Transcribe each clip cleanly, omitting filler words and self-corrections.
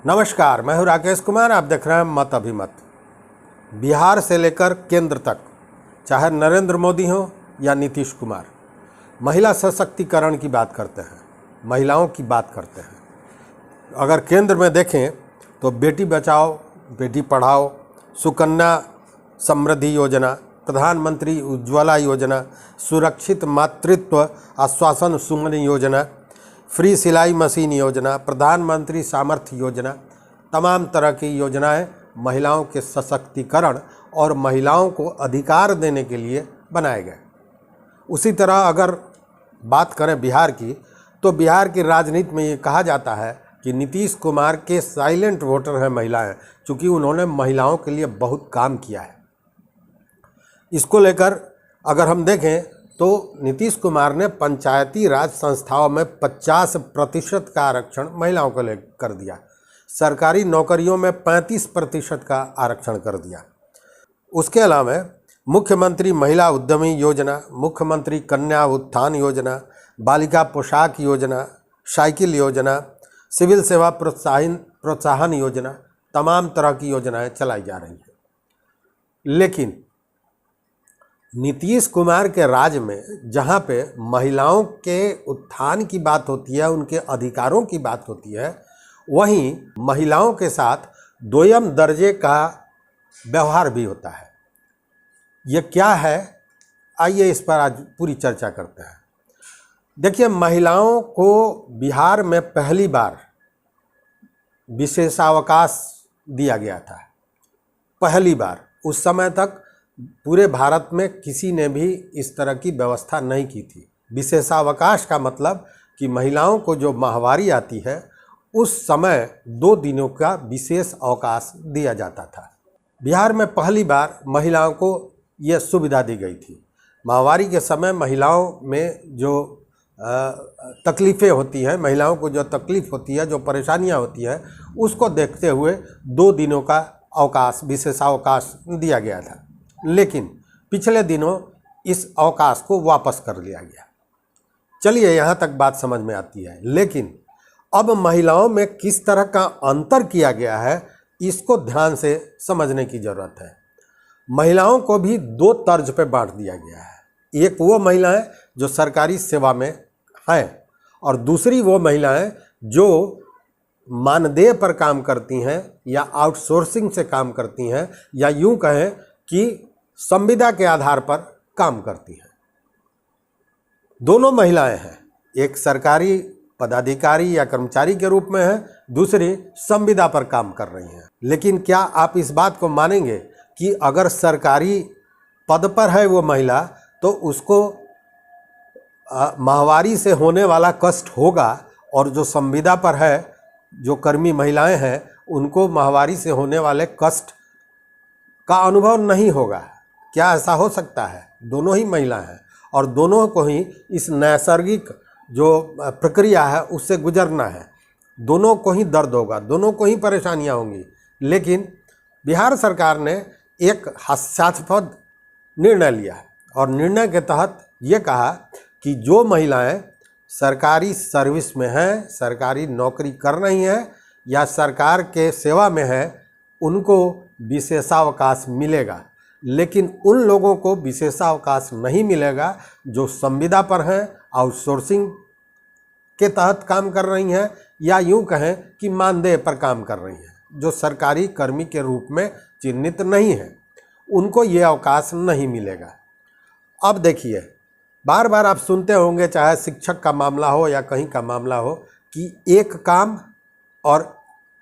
नमस्कार, मैं हूं राकेश कुमार। आप देख रहे हैं मत अभिमत। बिहार से लेकर केंद्र तक, चाहे नरेंद्र मोदी हो या नीतीश कुमार, महिला सशक्तिकरण की बात करते हैं, महिलाओं की बात करते हैं। अगर केंद्र में देखें तो बेटी बचाओ बेटी पढ़ाओ, सुकन्या समृद्धि योजना, प्रधानमंत्री उज्ज्वला योजना, सुरक्षित मातृत्व आश्वासन सुमन योजना, फ्री सिलाई मशीन योजना, प्रधानमंत्री सामर्थ्य योजना, तमाम तरह की योजनाएं महिलाओं के सशक्तिकरण और महिलाओं को अधिकार देने के लिए बनाए गए। उसी तरह अगर बात करें बिहार की, तो बिहार की राजनीति में ये कहा जाता है कि नीतीश कुमार के साइलेंट वोटर हैं महिलाएं, चूँकि उन्होंने महिलाओं के लिए बहुत काम किया है। इसको लेकर अगर हम देखें तो नीतीश कुमार ने पंचायती राज संस्थाओं में 50% का आरक्षण महिलाओं को ले कर दिया, सरकारी नौकरियों में 35% का आरक्षण कर दिया। उसके अलावा मुख्यमंत्री महिला उद्यमी योजना, मुख्यमंत्री कन्या उत्थान योजना, बालिका पोशाक योजना, साइकिल योजना, सिविल सेवा प्रोत्साहन योजना, तमाम तरह की योजनाएं चलाई जा रही हैं। लेकिन नीतीश कुमार के राज में जहाँ पे महिलाओं के उत्थान की बात होती है, उनके अधिकारों की बात होती है, वहीं महिलाओं के साथ दोयम दर्जे का व्यवहार भी होता है। ये क्या है, आइए इस पर आज पूरी चर्चा करते हैं। देखिए, महिलाओं को बिहार में पहली बार विशेषावकाश दिया गया था, पहली बार। उस समय तक पूरे भारत में किसी ने भी इस तरह की व्यवस्था नहीं की थी। विशेषावकाश का मतलब कि महिलाओं को जो माहवारी आती है उस समय 2 दिनों का विशेष अवकाश दिया जाता था। बिहार में पहली बार महिलाओं को यह सुविधा दी गई थी। माहवारी के समय महिलाओं में जो तकलीफ़ें होती हैं, महिलाओं को जो तकलीफ़ होती है, जो परेशानियां होती हैं, उसको देखते हुए 2 दिनों का अवकाश, विशेषावकाश दिया गया था। लेकिन पिछले दिनों इस अवकाश को वापस कर लिया गया। चलिए, यहाँ तक बात समझ में आती है। लेकिन अब महिलाओं में किस तरह का अंतर किया गया है, इसको ध्यान से समझने की ज़रूरत है। महिलाओं को भी 2 तर्ज पे बांट दिया गया है। एक वो महिलाएं जो सरकारी सेवा में हैं, और दूसरी वो महिलाएं जो मानदेय पर काम करती हैं या आउटसोर्सिंग से काम करती हैं, या यूँ कहें कि संविदा के आधार पर काम करती हैं। दोनों महिलाएं हैं, एक सरकारी पदाधिकारी या कर्मचारी के रूप में है, दूसरी संविदा पर काम कर रही हैं। लेकिन क्या आप इस बात को मानेंगे कि अगर सरकारी पद पर है वो महिला, तो उसको माहवारी से होने वाला कष्ट होगा, और जो संविदा पर है, जो कर्मी महिलाएं हैं, उनको माहवारी से होने वाले कष्ट का अनुभव नहीं होगा? क्या ऐसा हो सकता है? दोनों ही महिला हैं और दोनों को ही इस नैसर्गिक जो प्रक्रिया है उससे गुजरना है। दोनों को ही दर्द होगा, दोनों को ही परेशानियां होंगी। लेकिन बिहार सरकार ने एक हास्यास्पद निर्णय लिया, और निर्णय के तहत ये कहा कि जो महिलाएं सरकारी सर्विस में हैं, सरकारी नौकरी कर रही हैं या सरकार के सेवा में हैं, उनको विशेषावकाश मिलेगा। लेकिन उन लोगों को विशेषावकाश नहीं मिलेगा जो संविदा पर हैं, आउटसोर्सिंग के तहत काम कर रही हैं, या यूं कहें कि मानदेय पर काम कर रही हैं, जो सरकारी कर्मी के रूप में चिन्हित नहीं है, उनको ये अवकाश नहीं मिलेगा। अब देखिए, बार बार आप सुनते होंगे, चाहे शिक्षक का मामला हो या कहीं का मामला हो, कि एक काम और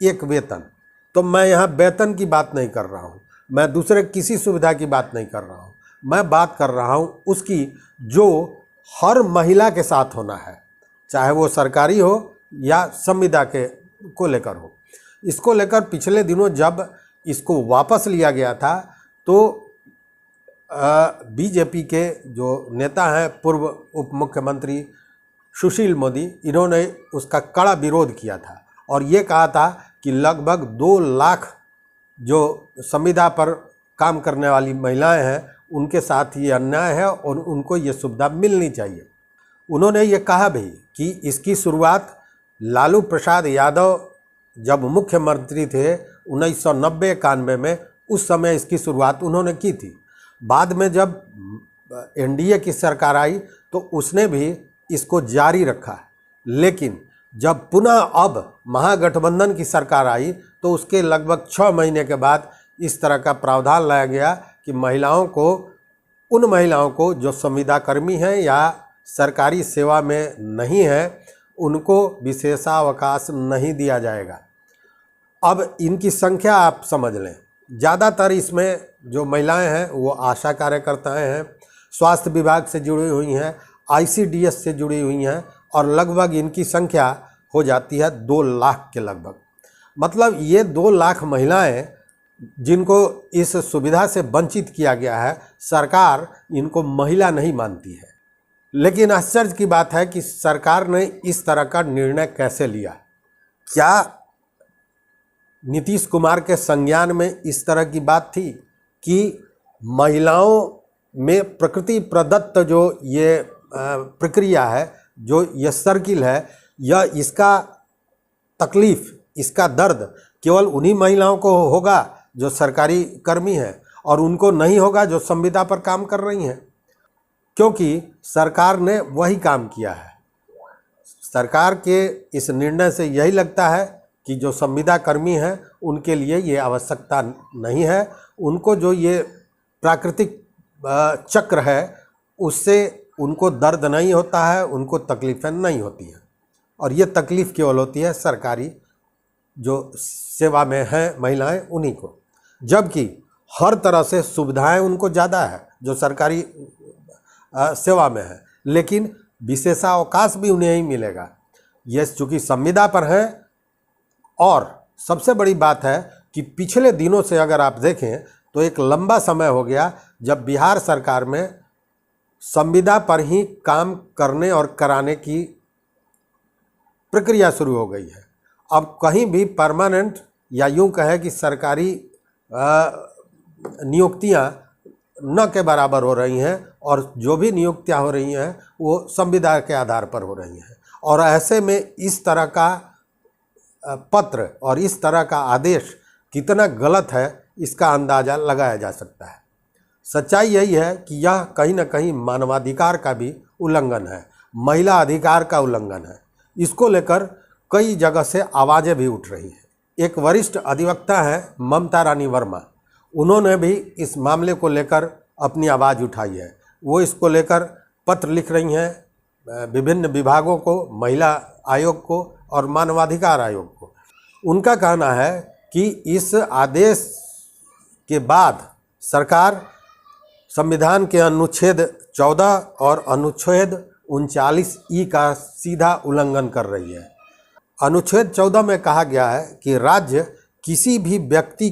एक वेतन। तो मैं यहाँ वेतन की बात नहीं कर रहा हूँ, मैं दूसरे किसी सुविधा की बात नहीं कर रहा हूँ। मैं बात कर रहा हूँ उसकी जो हर महिला के साथ होना है, चाहे वो सरकारी हो या संविदा के को लेकर हो। इसको लेकर पिछले दिनों जब इसको वापस लिया गया था, तो बीजेपी के जो नेता हैं, पूर्व उप मुख्यमंत्री सुशील मोदी, इन्होंने उसका कड़ा विरोध किया था और ये कहा था कि लगभग 2 लाख जो संविदा पर काम करने वाली महिलाएं हैं, उनके साथ ये अन्याय है और उनको ये सुविधा मिलनी चाहिए। उन्होंने ये कहा भी कि इसकी शुरुआत लालू प्रसाद यादव जब मुख्यमंत्री थे 1990-91 में, उस समय इसकी शुरुआत उन्होंने की थी। बाद में जब एनडीए की सरकार आई तो उसने भी इसको जारी रखा, लेकिन जब पुनः अब महागठबंधन की सरकार आई तो उसके लगभग 6 महीने के बाद इस तरह का प्रावधान लाया गया कि उन महिलाओं को जो संविदा कर्मी हैं या सरकारी सेवा में नहीं है, उनको विशेषावकाश नहीं दिया जाएगा। अब इनकी संख्या आप समझ लें, ज़्यादातर इसमें जो महिलाएं हैं वो आशा कार्यकर्ताएं हैं, स्वास्थ्य विभाग से जुड़ी हुई हैं, आईसीडीएस से जुड़ी हुई हैं, और लगभग इनकी संख्या हो जाती है 2 लाख के लगभग। मतलब ये 2 लाख महिलाएं जिनको इस सुविधा से वंचित किया गया है, सरकार इनको महिला नहीं मानती है। लेकिन आश्चर्य की बात है कि सरकार ने इस तरह का निर्णय कैसे लिया। क्या नीतीश कुमार के संज्ञान में इस तरह की बात थी कि महिलाओं में प्रकृति प्रदत्त जो ये प्रक्रिया है, जो ये सर्किल है, यह इसका तकलीफ, इसका दर्द केवल उन्हीं महिलाओं को होगा जो सरकारी कर्मी हैं और उनको नहीं होगा जो संविदा पर काम कर रही हैं? क्योंकि सरकार ने वही काम किया है। सरकार के इस निर्णय से यही लगता है कि जो संविदा कर्मी हैं उनके लिए ये आवश्यकता नहीं है, उनको जो ये प्राकृतिक चक्र है उससे उनको दर्द नहीं होता है, उनको तकलीफ़ें नहीं होती हैं, और ये तकलीफ़ केवल होती है सरकारी जो सेवा में हैं महिलाएं उन्हीं को। जबकि हर तरह से सुविधाएं उनको ज़्यादा है जो सरकारी सेवा में है, लेकिन विशेषावकाश भी उन्हें ही मिलेगा। ये चूँकि संविदा पर हैं, और सबसे बड़ी बात है कि पिछले दिनों से अगर आप देखें तो एक लंबा समय हो गया जब बिहार सरकार में संविदा पर ही काम करने और कराने की प्रक्रिया शुरू हो गई है। अब कहीं भी परमानेंट या यूं कहे कि सरकारी नियुक्तियां न के बराबर हो रही हैं, और जो भी नियुक्तियां हो रही हैं वो संविदा के आधार पर हो रही हैं। और ऐसे में इस तरह का पत्र और इस तरह का आदेश कितना गलत है इसका अंदाज़ा लगाया जा सकता है। सच्चाई यही है कि यह कहीं न कहीं मानवाधिकार का भी उल्लंघन है, महिला अधिकार का उल्लंघन है। इसको लेकर कई जगह से आवाज़ें भी उठ रही हैं। एक वरिष्ठ अधिवक्ता हैं ममता रानी वर्मा, उन्होंने भी इस मामले को लेकर अपनी आवाज़ उठाई है। वो इसको लेकर पत्र लिख रही हैं विभिन्न विभागों को, महिला आयोग को और मानवाधिकार आयोग को। उनका कहना है कि इस आदेश के बाद सरकार संविधान के अनुच्छेद 14 और अनुच्छेद 39E का सीधा उल्लंघन कर रही है। अनुच्छेद 14 में कहा गया है कि राज्य किसी भी व्यक्ति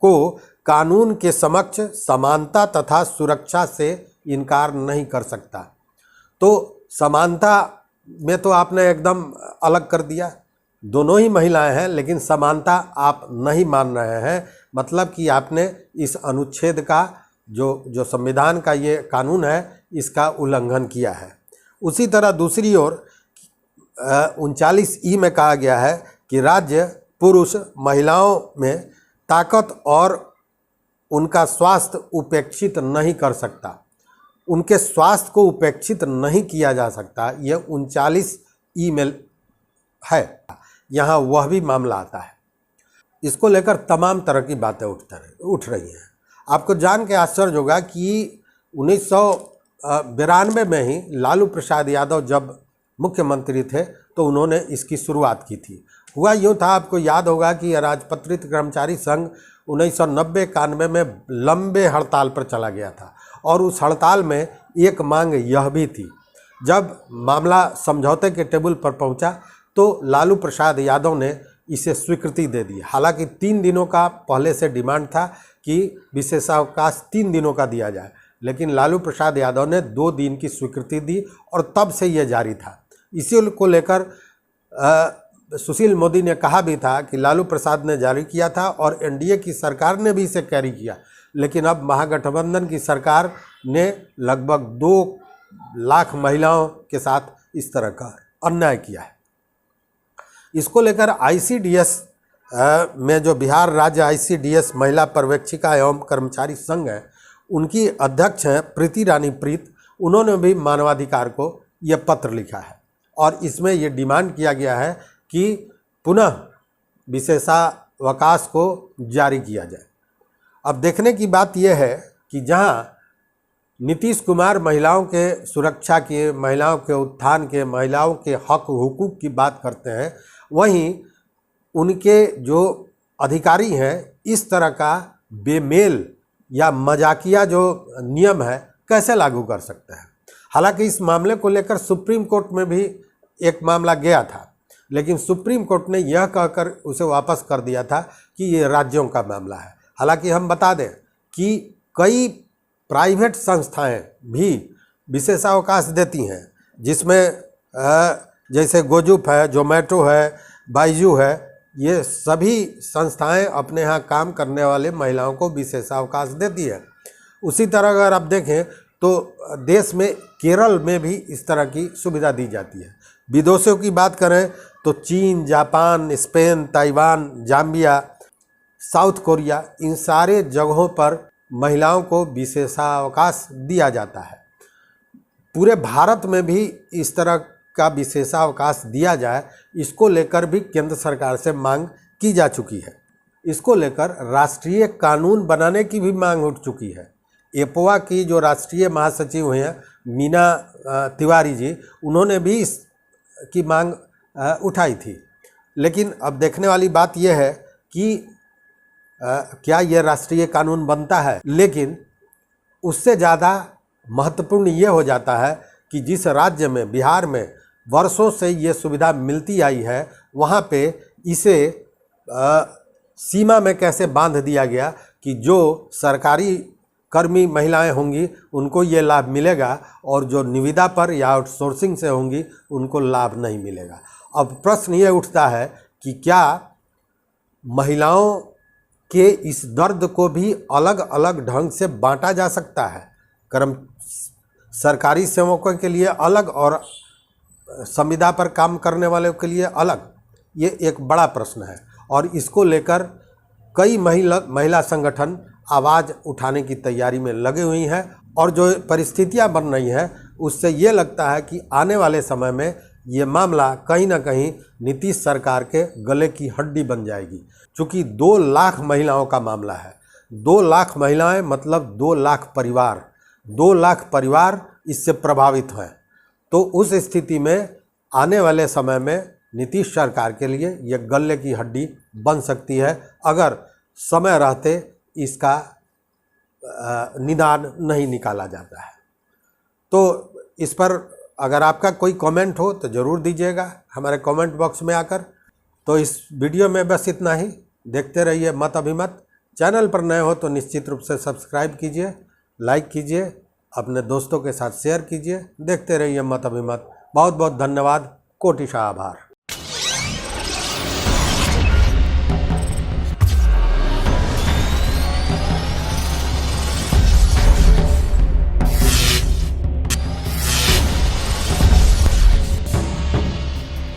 को कानून के समक्ष समानता तथा सुरक्षा से इनकार नहीं कर सकता। तो समानता में तो आपने एकदम अलग कर दिया, दोनों ही महिलाएं हैं, लेकिन समानता आप नहीं मान रहे हैं। मतलब कि आपने इस अनुच्छेद का जो संविधान का ये कानून है इसका उल्लंघन किया है। उसी तरह दूसरी ओर 39E में कहा गया है कि राज्य पुरुष महिलाओं में ताकत और उनका स्वास्थ्य उपेक्षित नहीं कर सकता, उनके स्वास्थ्य को उपेक्षित नहीं किया जा सकता। यह 39E में है, यहाँ वह भी मामला आता है। इसको लेकर तमाम तरह की बातें उठ रही हैं। आपको जान के आश्चर्य होगा कि 1992 में ही लालू प्रसाद यादव जब मुख्यमंत्री थे तो उन्होंने इसकी शुरुआत की थी। हुआ यूँ था, आपको याद होगा कि राजपत्रित कर्मचारी संघ 1990-91 में लंबे हड़ताल पर चला गया था, और उस हड़ताल में एक मांग यह भी थी। जब मामला समझौते के टेबल पर पहुंचा तो लालू प्रसाद यादव ने इसे स्वीकृति दे दी। हालांकि 3 दिनों का पहले से डिमांड था कि विशेषावकाश 3 दिनों का दिया जाए, लेकिन लालू प्रसाद यादव ने 2 दिन की स्वीकृति दी और तब से यह जारी था। इसी को लेकर सुशील मोदी ने कहा भी था कि लालू प्रसाद ने जारी किया था और एनडीए की सरकार ने भी इसे कैरी किया, लेकिन अब महागठबंधन की सरकार ने लगभग 2 लाख महिलाओं के साथ इस तरह का अन्याय किया है। इसको लेकर ICDS में जो बिहार राज्य ICDS महिला पर्यवेक्षिका एवं कर्मचारी संघ है, उनकी अध्यक्ष हैं प्रीति रानी प्रीत। उन्होंने भी मानवाधिकार को ये पत्र लिखा है और इसमें ये डिमांड किया गया है कि पुनः विशेषावकाश को जारी किया जाए। अब देखने की बात यह है कि जहां नीतीश कुमार महिलाओं के सुरक्षा के, महिलाओं के उत्थान के, महिलाओं के हक हुकूक की बात करते हैं, वहीं उनके जो अधिकारी हैं इस तरह का बेमेल या मजाकिया जो नियम है कैसे लागू कर सकते हैं। हालांकि इस मामले को लेकर सुप्रीम कोर्ट में भी एक मामला गया था, लेकिन सुप्रीम कोर्ट ने यह कहकर उसे वापस कर दिया था कि ये राज्यों का मामला है। हालांकि हम बता दें कि कई प्राइवेट संस्थाएं भी विशेषावकाश देती हैं, जिसमें जैसे गोजुप है, जोमेटो है, बाइजू है, ये सभी संस्थाएं अपने यहाँ काम करने वाले महिलाओं को विशेषावकाश देती है। उसी तरह अगर आप देखें तो देश में केरल में भी इस तरह की सुविधा दी जाती है। विदेशों की बात करें तो चीन, Japan, Spain, Taiwan, Zambia, South Korea, इन सारे जगहों पर महिलाओं को विशेषावकाश दिया जाता है। पूरे भारत में भी इस तरह का विशेषावकाश दिया जाए, इसको लेकर भी केंद्र सरकार से मांग की जा चुकी है। इसको लेकर राष्ट्रीय कानून बनाने की भी मांग उठ चुकी है। एपोवा की जो राष्ट्रीय महासचिव हैं मीना तिवारी जी, उन्होंने भी इसकी मांग उठाई थी। लेकिन अब देखने वाली बात यह है कि क्या यह राष्ट्रीय कानून बनता है। लेकिन उससे ज़्यादा महत्वपूर्ण ये हो जाता है कि जिस राज्य में, बिहार में वर्षों से ये सुविधा मिलती आई है, वहाँ पे इसे सीमा में कैसे बांध दिया गया कि जो सरकारी कर्मी महिलाएं होंगी उनको ये लाभ मिलेगा और जो निविदा पर या आउटसोर्सिंग से होंगी उनको लाभ नहीं मिलेगा। अब प्रश्न ये उठता है कि क्या महिलाओं के इस दर्द को भी अलग अलग ढंग से बांटा जा सकता है? सरकारी सेवकों के लिए अलग और संविदा पर काम करने वालों के लिए अलग, ये एक बड़ा प्रश्न है और इसको लेकर कई महिला संगठन आवाज़ उठाने की तैयारी में लगे हुई हैं और जो परिस्थितियां बन रही हैं उससे ये लगता है कि आने वाले समय में ये मामला कहीं ना कहीं नीतीश सरकार के गले की हड्डी बन जाएगी। चूँकि 2 लाख महिलाओं का मामला है, 2 लाख महिलाएं मतलब 2 लाख परिवार, 2 लाख परिवार इससे प्रभावित हैं। तो उस स्थिति में आने वाले समय में नीतीश सरकार के लिए यह गले की हड्डी बन सकती है अगर समय रहते इसका निदान नहीं निकाला जाता है। तो इस पर अगर आपका कोई कमेंट हो तो ज़रूर दीजिएगा हमारे कमेंट बॉक्स में आकर। तो इस वीडियो में बस इतना ही। देखते रहिए मत अभिमत। चैनल पर नए हो तो निश्चित रूप से सब्सक्राइब कीजिए, लाइक कीजिए, अपने दोस्तों के साथ शेयर कीजिए। देखते रहिए मत अभिमत। बहुत बहुत धन्यवाद, कोटिशा आभार।